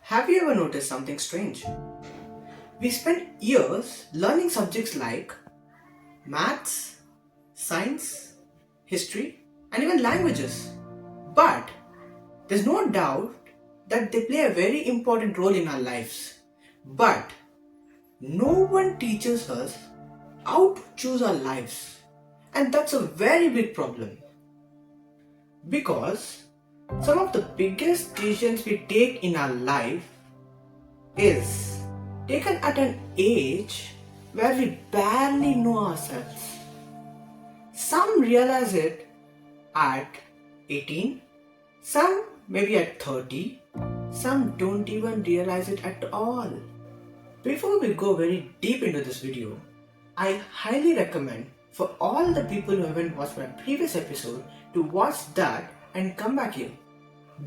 Have you ever noticed something strange? We spend years learning subjects like maths, science, history, and even languages. But there's no doubt that they play a very important role in our lives. But no one teaches us how to choose our lives. And that's a very big problem. Because some of the biggest decisions we take in our life is taken at an age where we barely know ourselves. Some realize it at 18, some maybe at 30, some don't even realize it at all. Before we go very deep into this video, I highly recommend for all the people who haven't watched my previous episode to watch that and come back here.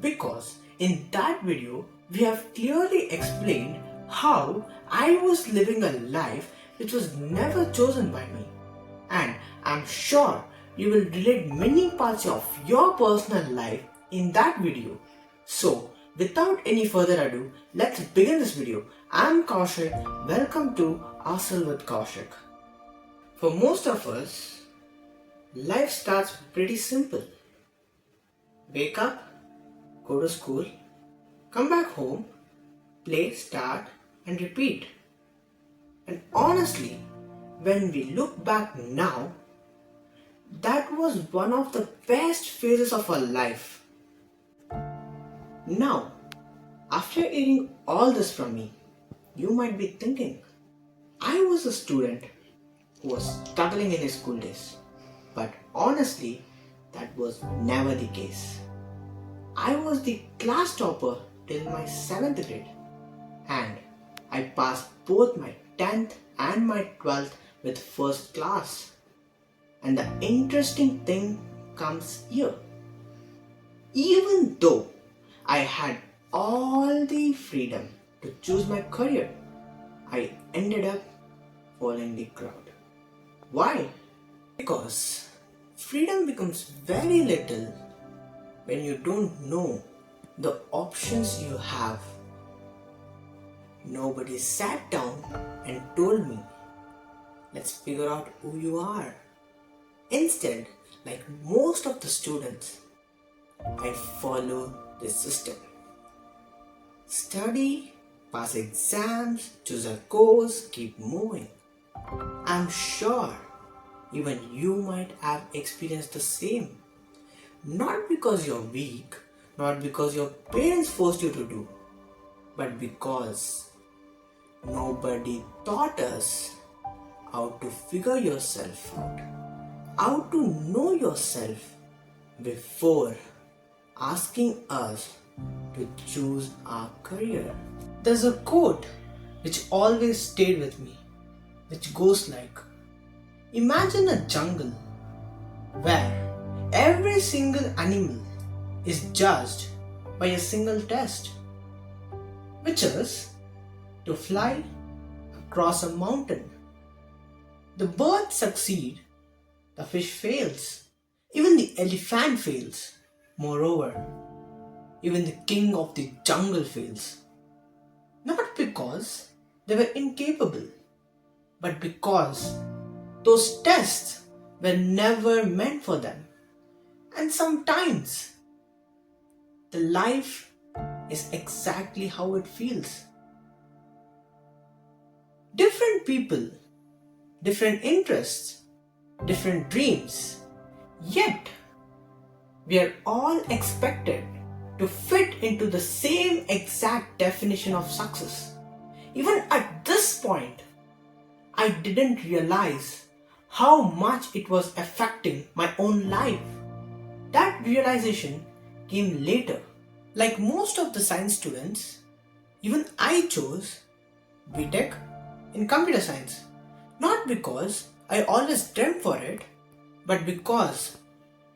Because in that video, we have clearly explained how I was living a life which was never chosen by me. And I'm sure you will relate many parts of your personal life in that video. So, without any further ado, let's begin this video. I'm Kaushik. Welcome to Hustle with Kaushik. For most of us, life starts pretty simple. Wake up, go to school, come back home, play, start, and repeat. And honestly, when we look back now, that was one of the best phases of our life. Now, after hearing all this from me, you might be thinking, I was a student who was struggling in his school days. But honestly, that was never the case. I was the class topper till my 7th grade, and I passed both my 10th and my 12th with first class. And the interesting thing comes here. Even though I had all the freedom to choose my career, I ended up following the crowd. Why? Because freedom becomes very little when you don't know the options you have. Nobody sat down and told me, let's figure out who you are. Instead, like most of the students, I follow the system. Study, pass exams, choose a course, keep moving. I'm sure even you might have experienced the same. Not because you're weak, not because your parents forced you to do, but because nobody taught us how to figure yourself out, how to know yourself before asking us to choose our career. There's a quote which always stayed with me, which goes like, imagine a jungle where every single animal is judged by a single test, which is to fly across a mountain. The birds succeed, the fish fails, even the elephant fails. Moreover, even the king of the jungle fails. Not because they were incapable, but because those tests were never meant for them. And sometimes the life is exactly how it feels. Different people, different interests, different dreams, yet we are all expected to fit into the same exact definition of success. Even at this point, I didn't realize how much it was affecting my own life. That realization came later. Like most of the science students, even I chose BTech in computer science. Not because I always dreamt for it, but because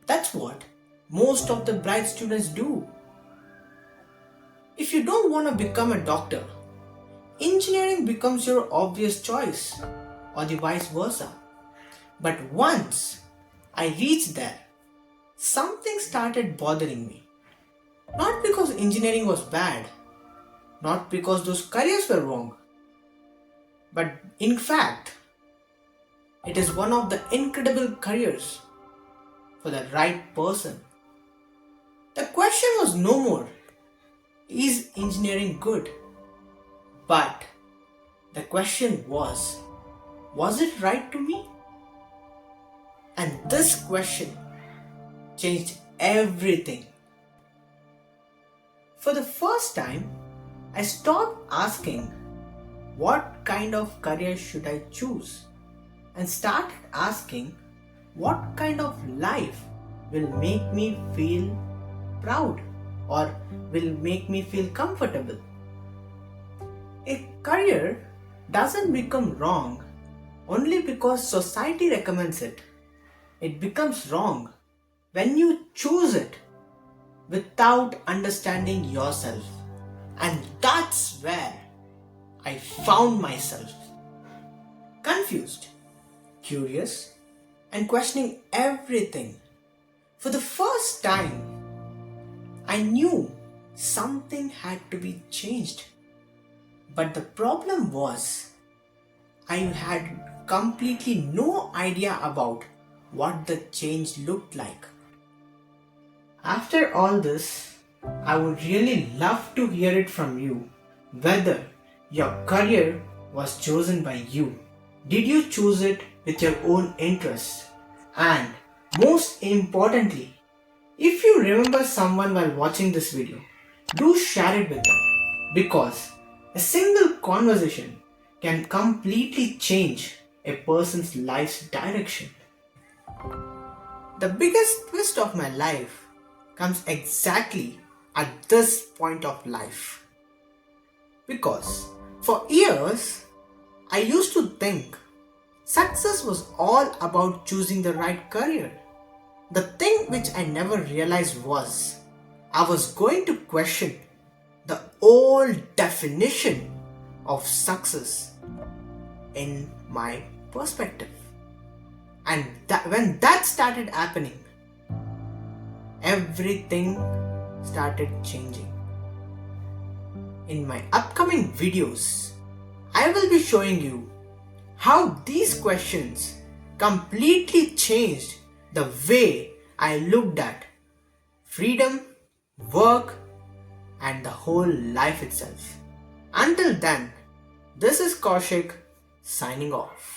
that's what most of the bright students do. If you don't want to become a doctor, engineering becomes your obvious choice, or the vice versa. But once I reached there, something started bothering me. Not because engineering was bad, Not because those careers were wrong, but in fact, it is one of the incredible careers for the right person. The question was no more, is engineering good? But the question was it right to me? And this question changed everything. For the first time, I stopped asking what kind of career should I choose and started asking what kind of life will make me feel proud or will make me feel comfortable. A career doesn't become wrong only because society recommends it. It becomes wrong when you choose it without understanding yourself. And that's where I found myself confused, curious, and questioning everything. For the first time, I knew something had to be changed. But the problem was, I had completely no idea about what the change looked like. After all this, I would really love to hear it from you whether your career was chosen by you. Did you choose it with your own interests? And most importantly, if you remember someone while watching this video, do share it with them because a single conversation can completely change a person's life's direction. The biggest twist of my life comes exactly at this point of life. Because for years, I used to think success was all about choosing the right career. The thing which I never realized was I was going to question the old definition of success in my perspective. And when that started happening, everything started changing. In my upcoming videos, I will be showing you how these questions completely changed the way I looked at freedom, work, and the whole life itself. Until then, this is Kaushik signing off.